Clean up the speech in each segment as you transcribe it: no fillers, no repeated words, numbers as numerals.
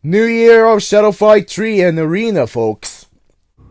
New year of Shadow Fight 3 and Arena, folks.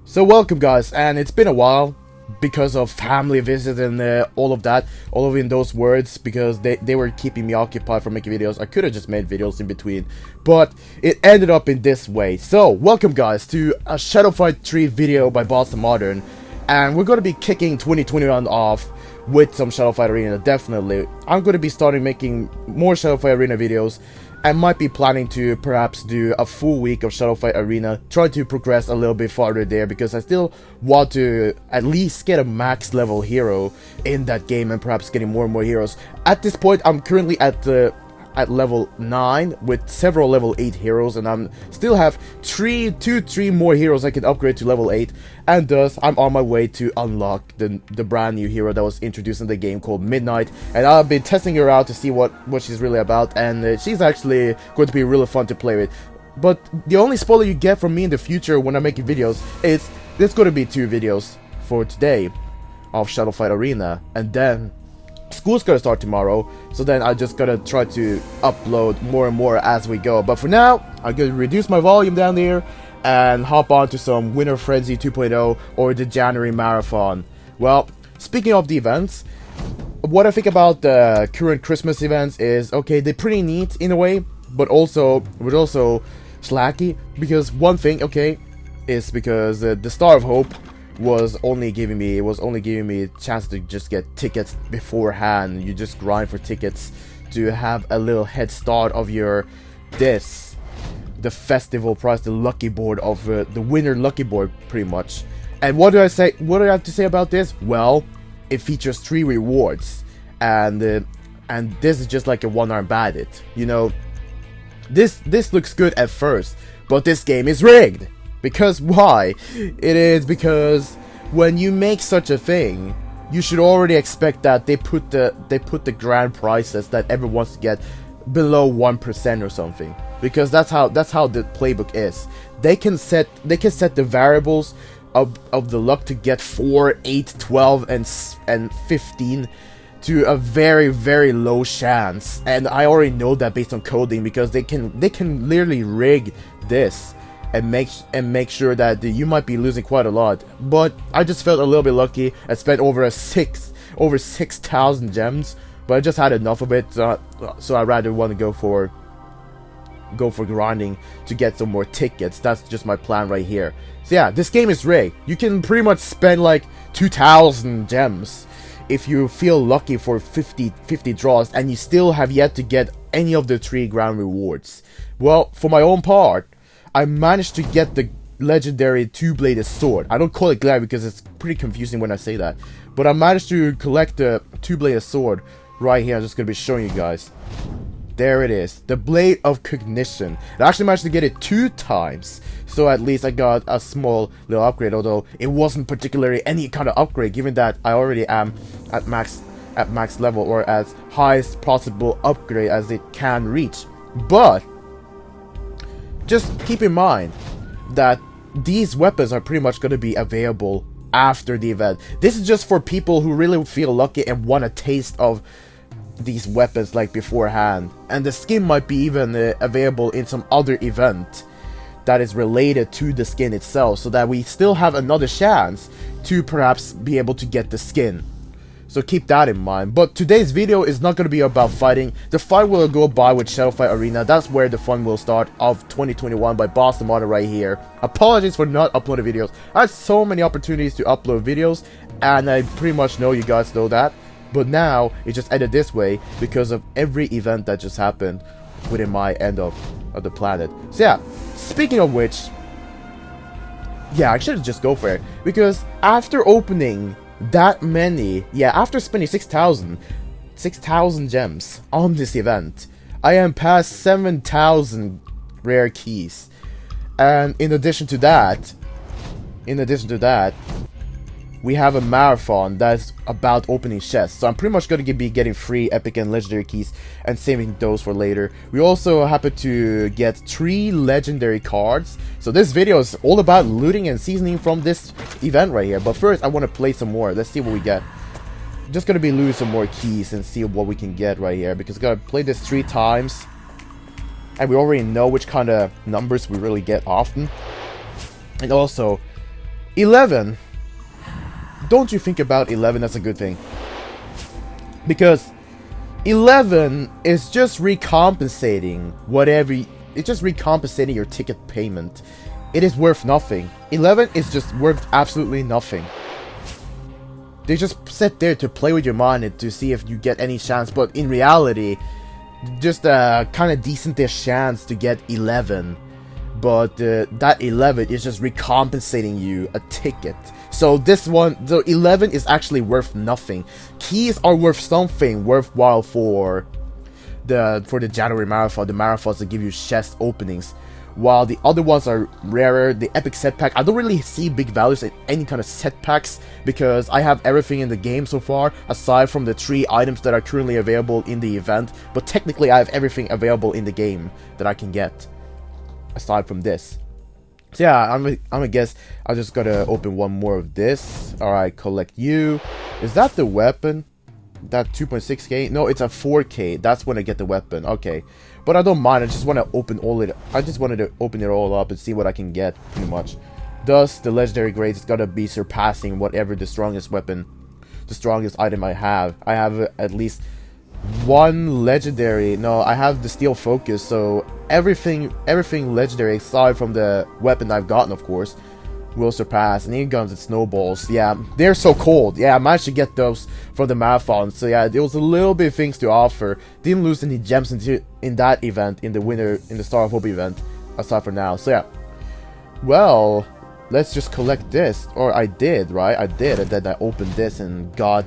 So welcome, guys, and it's been a while because of family visit and all of that, all of in those words, because they were keeping me occupied from making videos. I could have just made videos in between, but it ended up in this way. So welcome, guys, to a Shadow Fight 3 video by Boston Modern, and we're going to be kicking 2021 off with some Shadow Fight Arena. Definitely, I'm going to be starting making more Shadow Fight Arena videos. I might be planning to perhaps do a full week of Shadow Fight Arena, try to progress a little bit farther there, because I still want to at least get a max level hero in that game and perhaps getting more and more heroes. At this point, I'm currently at level 9 with several level 8 heroes, and I'm still have 3 more heroes I can upgrade to level 8, and thus I'm on my way to unlock the brand new hero that was introduced in the game called Midnight, and I've been testing her out to see what she's really about, and she's actually going to be really fun to play with. But the only spoiler you get from me in the future when I'm making videos is there's going to be 2 videos for today of Shadow Fight Arena, and then school's gonna start tomorrow, so then I just gotta try to upload more and more as we go. But for now, I'm gonna reduce my volume down there and hop on to some Winter Frenzy 2.0 or the January Marathon. Well, speaking of the events, what I think about the current Christmas events is, okay, they're pretty neat in a way, but also slacky, because one thing, okay, is because the Star of Hope was only giving me a chance to just get tickets beforehand. You just grind for tickets to have a little head start of the festival prize, the lucky board of the winner lucky board, pretty much. And what do I have to say about this? Well, it features 3 rewards, and this is just like a one-arm bandit. You know, this looks good at first, but this game is rigged. Because why? It is because when you make such a thing, you should already expect that they put the grand prizes that everyone wants to get below 1% or something. Because that's how the playbook is. They can set the variables of the luck to get 4, 8, 12, and 15 to a very, very low chance. And I already know that based on coding, because they can literally rig this and make sure that you might be losing quite a lot. But I just felt a little bit lucky. I spent over 6,000 gems, but I just had enough of it, so I rather want to go for grinding to get some more tickets. That's just my plan right here. So yeah, this game is rigged. You can pretty much spend like 2,000 gems if you feel lucky for 50 draws, and you still have yet to get any of the 3 grand rewards. Well, for my own part, I managed to get the legendary 2-bladed sword. I don't call it glad because it's pretty confusing when I say that. But I managed to collect the 2-bladed sword right here. I'm just going to be showing you guys. There it is. The Blade of Cognition. I actually managed to get it 2 times. So at least I got a small little upgrade. Although it wasn't particularly any kind of upgrade, given that I already am at max level, or as highest possible upgrade as it can reach. But just keep in mind that these weapons are pretty much going to be available after the event. This is just for people who really feel lucky and want a taste of these weapons like beforehand. And the skin might be even available in some other event that is related to the skin itself, so that we still have another chance to perhaps be able to get the skin. So keep that in mind. But today's video is not going to be about fighting. The fight will go by with Shadow Fight Arena. That's where the fun will start of 2021 by Boston Modern right here. Apologies for not uploading videos. I had so many opportunities to upload videos, and I pretty much know you guys know that. But now it just ended this way because of every event that just happened within my end of the planet. So yeah, speaking of which, yeah, I should just go for it, because after opening that many, after spending 6,000 gems on this event, I am past 7,000 rare keys. And in addition to that, we have a marathon that's about opening chests. So I'm pretty much going to be getting free epic and legendary keys and saving those for later. We also happen to get 3 legendary cards. So this video is all about looting and seasoning from this event right here. But first, I want to play some more. Let's see what we get. Just going to be looting some more keys and see what we can get right here, because I got to play this 3 times. and we already know which kind of numbers we really get often. And also, 11. Don't you think about 11 as a good thing? Because 11 is just recompensating it's just recompensating your ticket payment. It is worth nothing. 11 is just worth absolutely nothing. They just sit there to play with your mind and to see if you get any chance, but in reality, just a kind of decentish chance to get 11. But that 11 is just recompensating you a ticket. So this one, the 11 is actually worth nothing. Keys are worth something worthwhile for the January Marathon, the marathons that give you chest openings. While the other ones are rarer, the epic set pack, I don't really see big values in any kind of set packs because I have everything in the game so far, aside from the 3 items that are currently available in the event. But technically I have everything available in the game that I can get, aside from this. So yeah, I'm gonna guess I just gotta open one more of this. Alright, collect you. Is that the weapon? That 2.6k? No, it's a 4k. That's when I get the weapon. Okay. But I don't mind. I just want to open I just wanted to open it all up and see what I can get, pretty much. Thus, the legendary grades is gonna be surpassing whatever the strongest weapon, the strongest item I have. I have at least one legendary. No, I have the steel focus, so everything legendary aside from the weapon I've gotten, of course, will surpass. And guns and snowballs, yeah, they're so cold. Yeah, I managed to get those for the marathon. So yeah, there was a little bit of things to offer. Didn't lose any gems in that event, in the Star of Hope event, aside from now. So yeah, well, let's just collect this. Or I did, right? I did, and then I opened this and got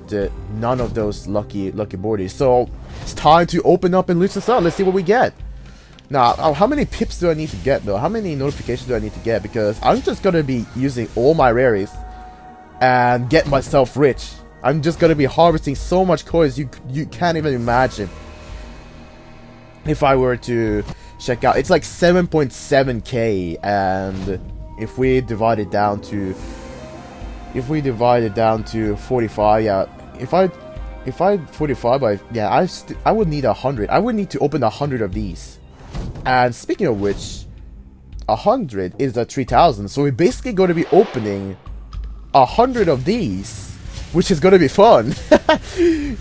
none of those lucky boardies. So it's time to open up and loot this up. Let's see what we get. Now, how many pips do I need to get, though? How many notifications do I need to get? Because I'm just going to be using all my rares and get myself rich. I'm just going to be harvesting so much coins you can't even imagine. If I were to check out, it's like 7.7k, and if we divide it down to 45, yeah, if I 45 by, yeah, I would need 100. I would need to open 100 of these. And speaking of which, 100 is the 3000, so we're basically going to be opening 100 of these, which is going to be fun.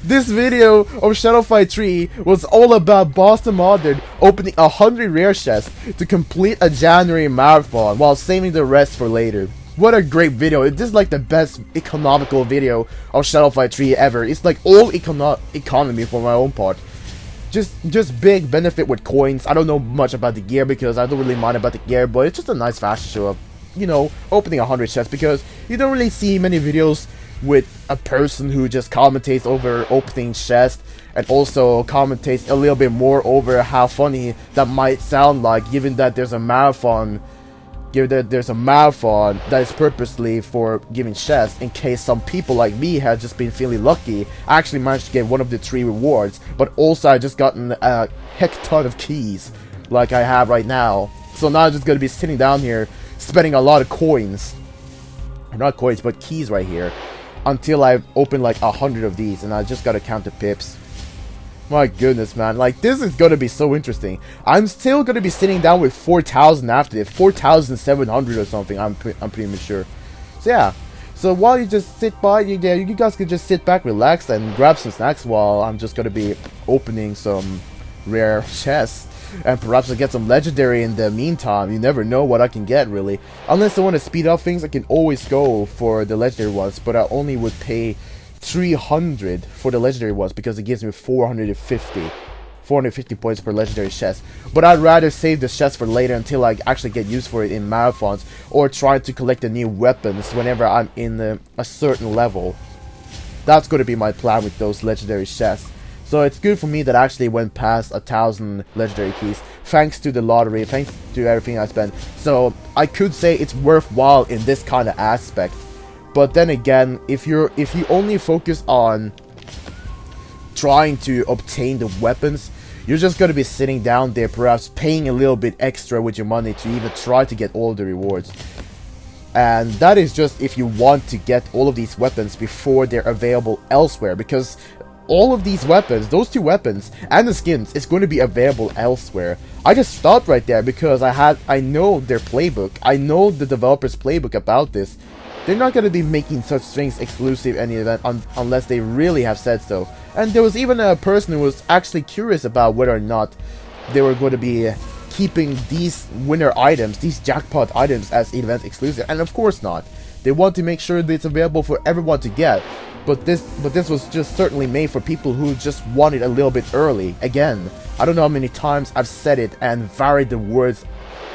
This video of Shadowfight 3 was all about Boston Modern opening 100 rare chests to complete a January marathon while saving the rest for later. What a great video. This is like the best economical video of Shadowfight 3 ever. It's like all economy for my own part. Just big benefit with coins. I don't know much about the gear because I don't really mind about the gear, but it's just a nice fashion show of, you know, opening 100 chests, because you don't really see many videos with a person who just commentates over opening chests and also commentates a little bit more over how funny that might sound like, given that there's a marathon that is purposely for giving chests in case some people like me have just been feeling lucky. I actually managed to get one of the 3 rewards, but also I just gotten a heck ton of keys like I have right now. So now I'm just going to be sitting down here spending a lot of coins, not coins but keys right here, until I've opened like 100 of these, and I just got to count the pips. My goodness, man. Like, this is going to be so interesting. I'm still going to be sitting down with 4,000 after this. 4,700 or something, I'm pretty sure. So, yeah. So, while you just sit by, you guys can just sit back, relax, and grab some snacks while I'm just going to be opening some rare chests. And perhaps I'll get some legendary in the meantime. You never know what I can get, really. Unless I want to speed up things, I can always go for the legendary ones. But I only would pay 300 for the legendary ones because it gives me 450 points per legendary chest. But I'd rather save the chest for later until I actually get used for it in marathons, or try to collect the new weapons whenever I'm in a certain level. That's going to be my plan with those legendary chests. So it's good for me that I actually went past 1,000 legendary keys thanks to the lottery, thanks to everything I spent. So I could say it's worthwhile in this kind of aspect. But then again, if you only focus on trying to obtain the weapons, you're just going to be sitting down there, perhaps paying a little bit extra with your money to even try to get all the rewards. And that is just if you want to get all of these weapons before they're available elsewhere, because all of these weapons, those 2 weapons, and the skins is going to be available elsewhere. I just stopped right there because I know their playbook. I know the developer's playbook about this. They're not going to be making such things exclusive any event unless they really have said so. And there was even a person who was actually curious about whether or not they were going to be keeping these winner items, these jackpot items, as event exclusive. And of course not. They want to make sure that it's available for everyone to get. But this was just certainly made for people who just want it a little bit early. Again, I don't know how many times I've said it and varied the words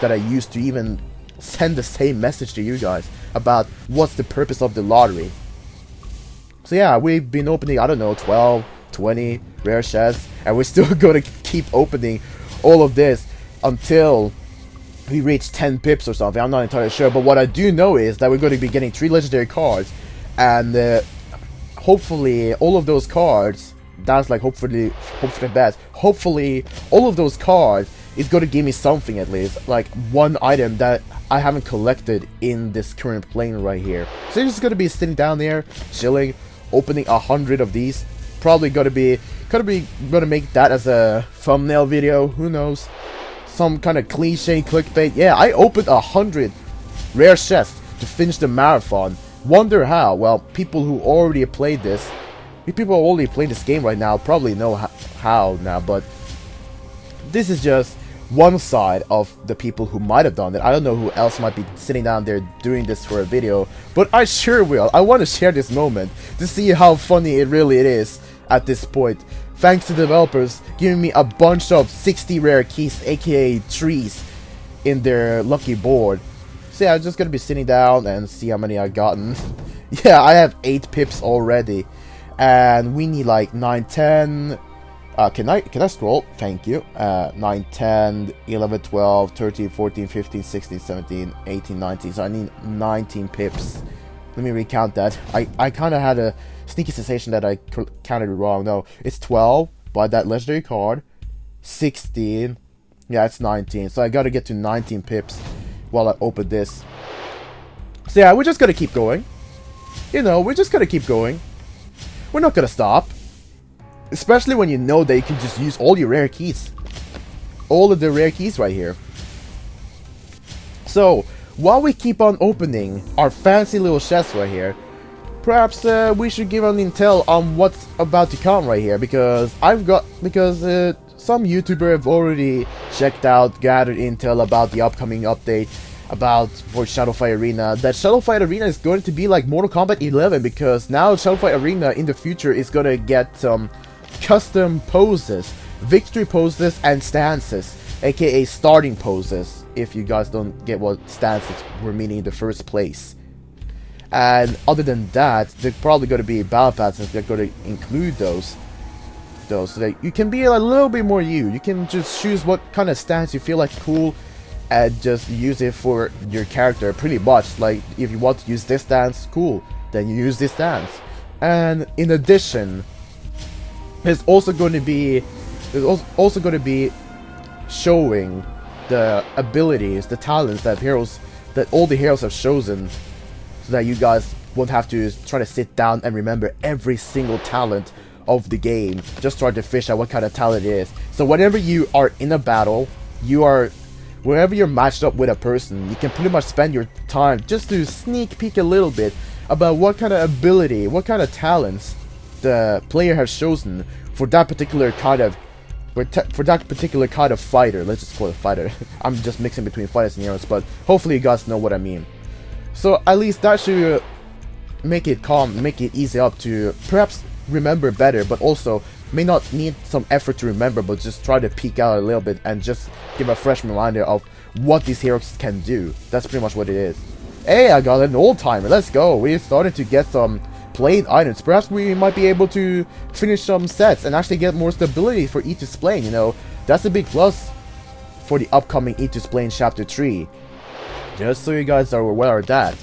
that I used to even send the same message to you guys about what's the purpose of the lottery. So yeah, we've been opening, I don't know, 12, 20 rare chests, and we're still gonna keep opening all of this until we reach 10 pips or something. I'm not entirely sure, but what I do know is that we're going to be getting 3 legendary cards, and hopefully all of those cards, that's like hopefully best, hopefully all of those cards is going to give me something, at least like one item that I haven't collected in this current plane right here. So you're just going to be sitting down there chilling, opening 100 of these. Probably going to make that as a thumbnail video, who knows, some kind of cliche clickbait. Yeah, I opened 100 rare chests to finish the marathon. Wonder how? Well, people who already played this, people who already played this game right now probably know how now, but this is just one side of the people who might have done it. I don't know who else might be sitting down there doing this for a video, but I sure will. I want to share this moment to see how funny it really is at this point. Thanks to the developers giving me a bunch of 60 rare keys, aka trees, in their lucky board. So yeah, I'm just gonna be sitting down and see how many I've gotten. Yeah, I have 8 pips already, and we need like 9, 10. Can I scroll? Thank you. 9, 10, 11, 12, 13, 14, 15, 16, 17, 18, 19. So I need 19 pips. Let me recount that. I kind of had a sneaky sensation that I counted it wrong. No, it's 12 by that legendary card. 16. Yeah, it's 19. So I gotta get to 19 pips while I open this. So yeah, we're just gonna keep going. You know, we're just gonna keep going. We're not gonna stop. Especially when you know that you can just use all your rare keys. All of the rare keys right here. So, while we keep on opening our fancy little chests right here, perhaps we should give an intel on what's about to come right here, because some YouTuber have already checked out, gathered intel about the upcoming update for Shadowfight Arena, that Shadowfight Arena is going to be like Mortal Kombat 11, because now Shadowfight Arena in the future is going to get some custom poses, victory poses, and stances, aka starting poses, if you guys don't get what stances were meaning in the first place. And other than that, they're probably going to be battle passes. They're going to include those, so that you can be a little bit more you. You can just choose what kind of stance you feel like cool, and just use it for your character. Pretty much, like if you want to use this stance, cool, then you use this stance. And in addition, there's also going to be showing the abilities, the talents that all the heroes have chosen, so that you guys won't have to try to sit down and remember every single talent of the game, just try to fish out what kind of talent it is. So whenever you are in a battle, wherever you're matched up with a person, you can pretty much spend your time just to sneak peek a little bit about what kind of ability, what kind of talents the player has chosen for that particular kind of fighter. Let's just call it fighter. I'm just mixing between fighters and heroes, but hopefully you guys know what I mean. So at least that should make it easy up to perhaps remember better, but also may not need some effort to remember, but just try to peek out a little bit and just give a fresh reminder of what these heroes can do. That's pretty much what it is. Hey, I got an old timer. Let's go. We're starting to get some played items. Perhaps we might be able to finish some sets and actually get more stability for Aegis Plane. You know, that's a big plus for the upcoming Aegis Plane Chapter 3. Just so you guys are aware of that.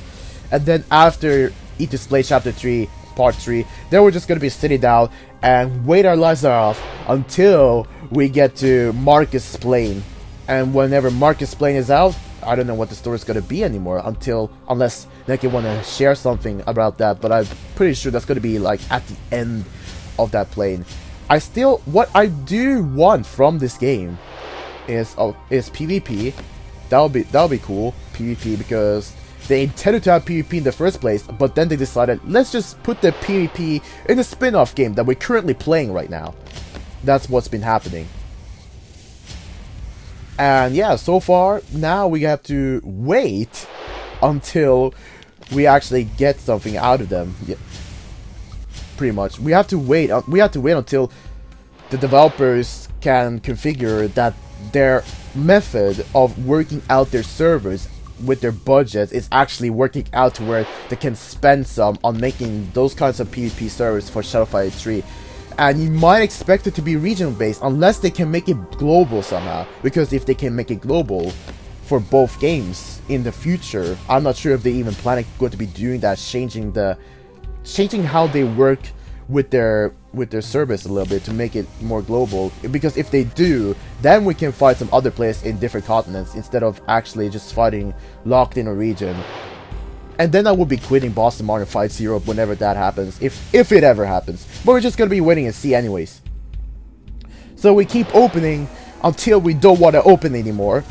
And then after Aegis Plane Chapter 3, Part 3, then we're just going to be sitting down and wait our lives off until we get to Marcus Plane. And whenever Marcus Plane is out, I don't know what the story is going to be anymore unless Neki want to share something about that, but I'm pretty sure that's going to be like at the end of that plane. What I do want from this game is PvP. That'll be cool, PvP, because they intended to have PvP in the first place, but then they decided, let's just put the PvP in a spin-off game that we're currently playing right now. That's what's been happening. And yeah, so far, now we have to wait until we actually get something out of them. Yeah, pretty much. We have to wait until the developers can configure that their method of working out their servers with their budget is actually working out to where they can spend some on making those kinds of PvP servers for Shadowfighter 3. And you might expect it to be regional based unless they can make it global somehow, because if they can make it global for both games in the future, I'm not sure if they even plan going to be doing that, changing how they work with their service a little bit to make it more global. Because if they do, then we can fight some other players in different continents instead of actually just fighting locked in a region. And then I will be quitting Boston Martin Fight Zero whenever that happens, if it ever happens. But we're just gonna be waiting and see anyways. So we keep opening until we don't want to open anymore,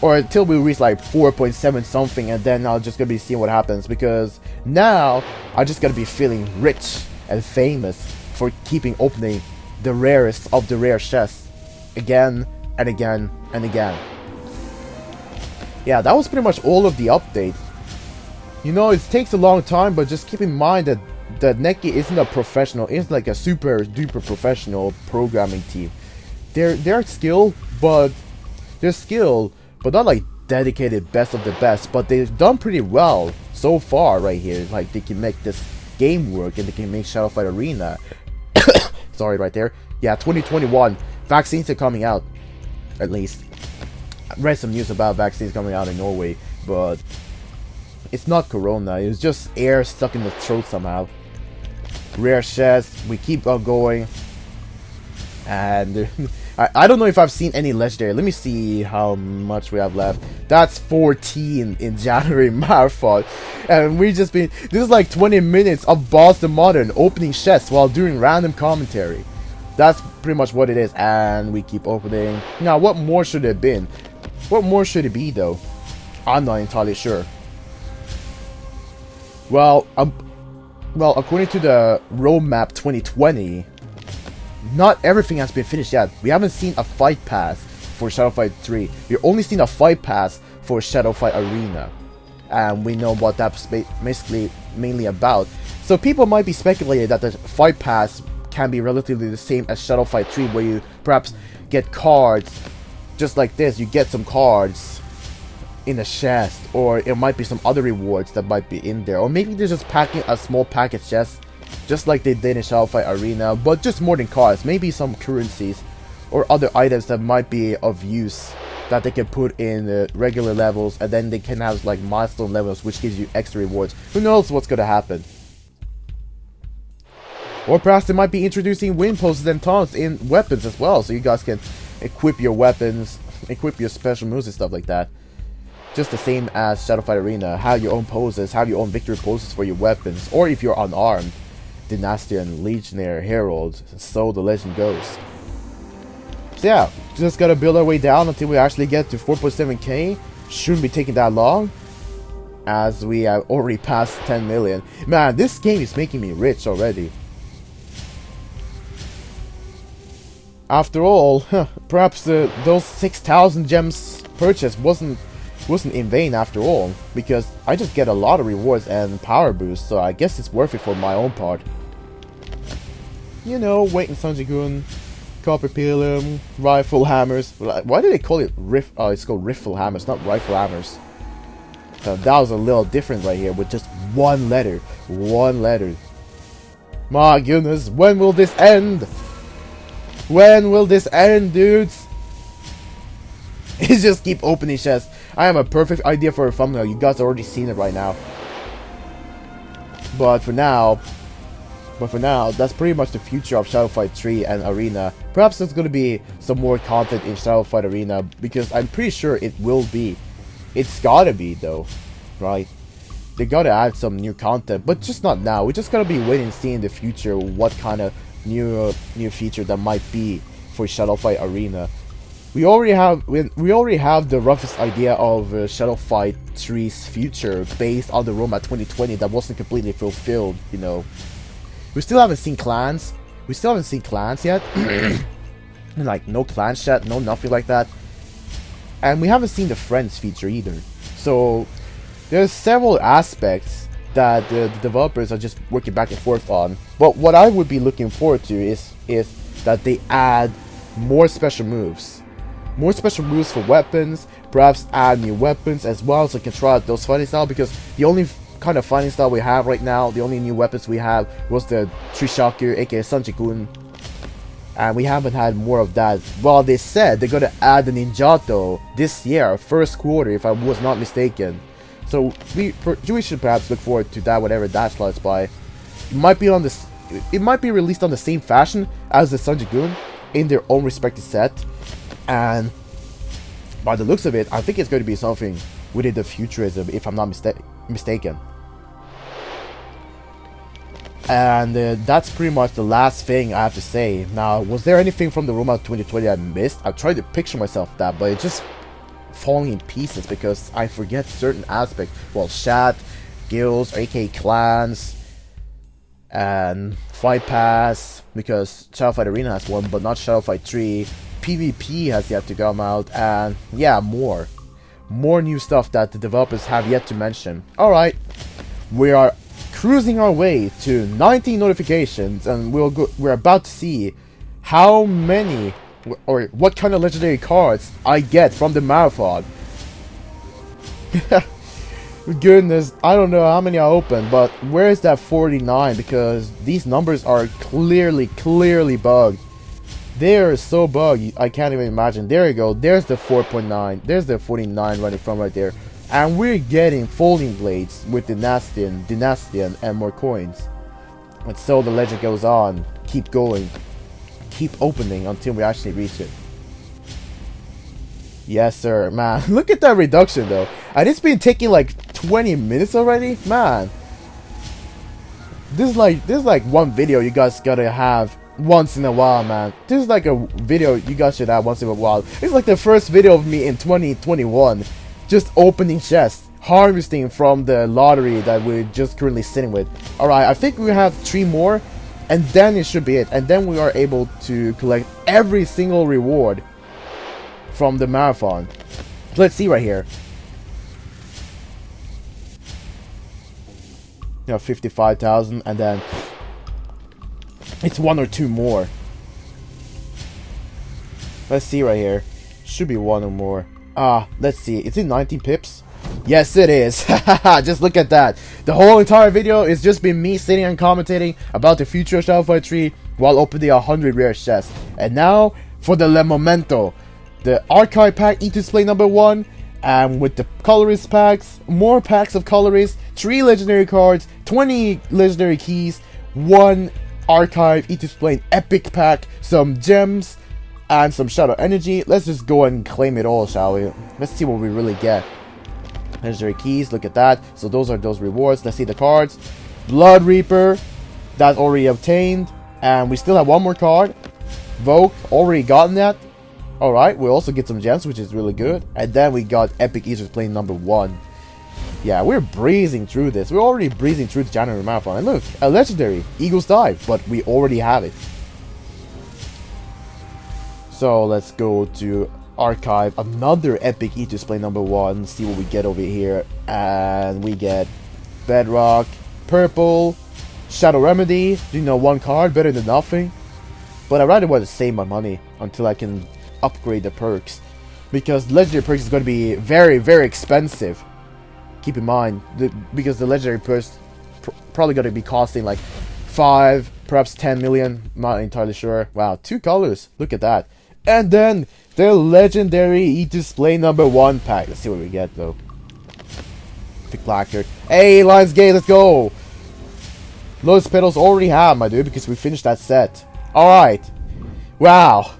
or until we reach like 4.7 something, and then I'm just gonna be seeing what happens, because now I'm just gonna be feeling rich and famous for keeping opening the rarest of the rare chests again and again and again. Yeah, that was pretty much all of the updates. You know, it takes a long time, but just keep in mind that Neki isn't a professional, it's like a super duper professional programming team. They're skilled, but not like dedicated best of the best, but they've done pretty well so far right here. Like, they can make this game work, and they can make Shadowfight Arena. Sorry, right there. Yeah, 2021 vaccines are coming out, at least. I read some news about vaccines coming out in Norway, but it's not corona, it's just air stuck in the throat somehow. Rare chests, we keep on going. And I don't know if I've seen any legendary. Let me see how much we have left. That's 14 in January Marathon. And we just been, this is like 20 minutes of Boston Modern opening chests while doing random commentary. That's pretty much what it is. And we keep opening. Now, what more should it have been? What more should it be though? I'm not entirely sure. Well, according to the roadmap 2020, not everything has been finished yet. We haven't seen a fight pass for Shadowfight 3. We've only seen a fight pass for Shadowfight Arena. And we know what that's basically mainly about. So people might be speculating that the fight pass can be relatively the same as Shadowfight 3, where you perhaps get cards just like this. You get some cards in a chest, or it might be some other rewards that might be in there, or maybe they're just packing a small package chest just like they did in Shadowfight Arena, but just more than cards, maybe some currencies or other items that might be of use that they can put in regular levels, and then they can have like milestone levels which gives you extra rewards. Who knows what's gonna happen? Or perhaps they might be introducing wind pulses and taunts in weapons as well, so you guys can equip your weapons, equip your special moves and stuff like that. Just the same as Shadowfight Arena, have your own poses, have your own victory poses for your weapons, or if you're unarmed, Dynastian, Legionnaire, Herald, so the legend goes. So yeah, just gotta build our way down until we actually get to 4.7k. Shouldn't be taking that long, as we have already passed 10 million. Man, this game is making me rich already. After all, perhaps those 6,000 gems purchased wasn't in vain after all, because I just get a lot of rewards and power boosts, so I guess it's worth it for my own part. You know, waiting Sanji-kun, Copper Pilum, Rifle Hammers. Why do they call it it's called Rifle Hammers, not Rifle Hammers. That was a little different right here with just one letter. One letter. My goodness, when will this end? When will this end, dudes? It's just keep opening chests. I have a perfect idea for a thumbnail. You guys already seen it right now. But for now, that's pretty much the future of Shadowfight 3 and Arena. Perhaps there's gonna be some more content in Shadowfight Arena, because I'm pretty sure it will be. It's gotta be though, right? They gotta add some new content, but just not now. We just gotta be waiting and see in the future what kind of new feature that might be for Shadow Fight Arena. We already have the roughest idea of Shadow Fight 3's future based on the roadmap 2020 that wasn't completely fulfilled. You know, we still haven't seen clans. We still haven't seen clans yet. Like no clans chat, no nothing like that. And we haven't seen the friends feature either. So there's several aspects that the developers are just working back and forth on. But what I would be looking forward to is that they add more special moves. More special moves for weapons, perhaps add new weapons as well so you can try out those fighting style, because the only kind of fighting style we have right now, the only new weapons we have was the Trishaku, aka Sanjikun. And we haven't had more of that. Well, they said they're gonna add the Ninjato this year, first quarter, if I was not mistaken. So we should perhaps look forward to that, whatever that slides by. It might be released on the same fashion as the Sanjikun in their own respective set. And by the looks of it, I think it's going to be something within the futurism, if I'm not mistaken. And that's pretty much the last thing I have to say. Now, was there anything from the roadmap 2020 I missed? I tried to picture myself that, but it's just falling in pieces because I forget certain aspects. Well, chat, guilds, aka clans, and Fight Pass, because Shadow Fight Arena has one, but not Shadow Fight 3. PvP has yet to come out, and yeah, more new stuff that the developers have yet to mention. Alright, we are cruising our way to 19 notifications, and we're about to see how many or what kind of legendary cards I get from the marathon. Goodness, I don't know how many I opened, but where is that 49? Because these numbers are clearly bugged. They are so bugged, I can't even imagine. There you go, there's the 4.9, there's the 49 running from right there. And we're getting folding blades with Dynastian, and more coins. And so the legend goes on, keep going, keep opening until we actually reach it. Yes sir, man, look at that reduction though. And it's been taking like 20 minutes already, man. This is like one video you guys gotta have once in a while, man. This is like a video you guys should have once in a while. It's like the first video of me in 2021, just opening chests, harvesting from the lottery that we're just currently sitting with. Alright, I think we have 3 more, and then it should be it. And then we are able to collect every single reward from the marathon. Let's see right here. You know, 55,000, and then it's 1 or 2 more. Let's see right here. Should be 1 or more. Let's see. Is it 19 pips? Yes, it is. Just look at that. The whole entire video is just been me sitting and commentating about the future of Shadow Fight 3 while opening 100 rare chests. And now for the Le Momento. The Archive Pack E-Display number 1. And with the Colorist packs, more packs of Colorists, 3 legendary cards, 20 legendary keys, 1 Archive E-Display Epic Pack, some gems, and some Shadow Energy. Let's just go and claim it all, shall we? Let's see what we really get. Legendary keys, look at that. So those are those rewards. Let's see the cards. Blood Reaper, that's already obtained. And we still have 1 more card. Vogue, already gotten that. Alright, we also get some gems, which is really good. And then we got Epic E-Display number 1. Yeah, we're breezing through this. We're already breezing through the January Marathon. And look, a legendary, Eagle's Dive, but we already have it. So let's go to Archive, another Epic E-Display number 1. See what we get over here. And we get Bedrock, Purple, Shadow Remedy. You know, 1 card, better than nothing. But I rather want to save my money until I can upgrade the perks, because legendary perks is going to be very expensive. Keep in mind, because the legendary perks probably going to be costing like 5, perhaps 10 million. Not entirely sure. Wow, 2 colors. Look at that. And then the legendary E-Display number 1 pack. Let's see what we get though. Thick placard. Hey, Lionsgate, let's go. Lotus Petals already have, my dude, because we finished that set. Alright. Wow.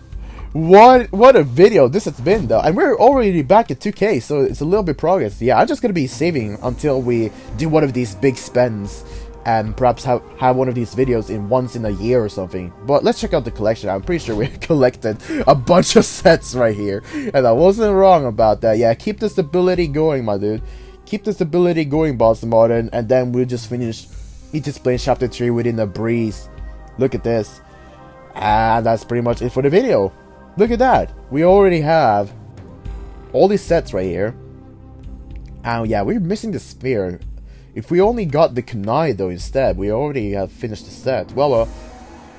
What a video this has been though, and we're already back at 2K, so it's a little bit progress. Yeah, I'm just gonna be saving until we do one of these big spends and perhaps have one of these videos in once in a year or something. But let's check out the collection. I'm pretty sure we collected a bunch of sets right here, and I wasn't wrong about that. Yeah, keep the stability going, my dude. Keep the stability going, Boston Modern, and then we'll just finish Each Explain Chapter 3 within a breeze. Look at this. And that's pretty much it for the video. Look at that. We already have all these sets right here. And yeah, we're missing the sphere. If we only got the kunai though instead, we already have finished the set. Well,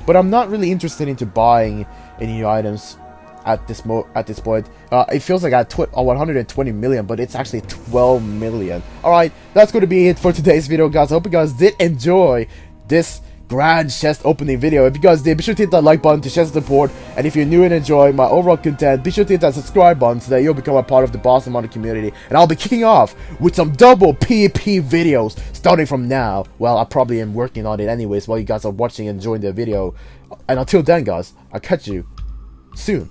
but I'm not really interested into buying any new items at this point. It feels like I had 120 million, but it's actually 12 million. Alright, that's going to be it for today's video, guys. I hope you guys did enjoy this grand chest opening video. If you guys did, be sure to hit that like button to show support, and if you're new and enjoy my overall content, be sure to hit that subscribe button so that you'll become a part of the Boston Modern community. And I'll be kicking off with some double PvP videos starting from now. Well, I probably am working on it anyways while you guys are watching and enjoying the video. And until then, guys, I'll catch you soon.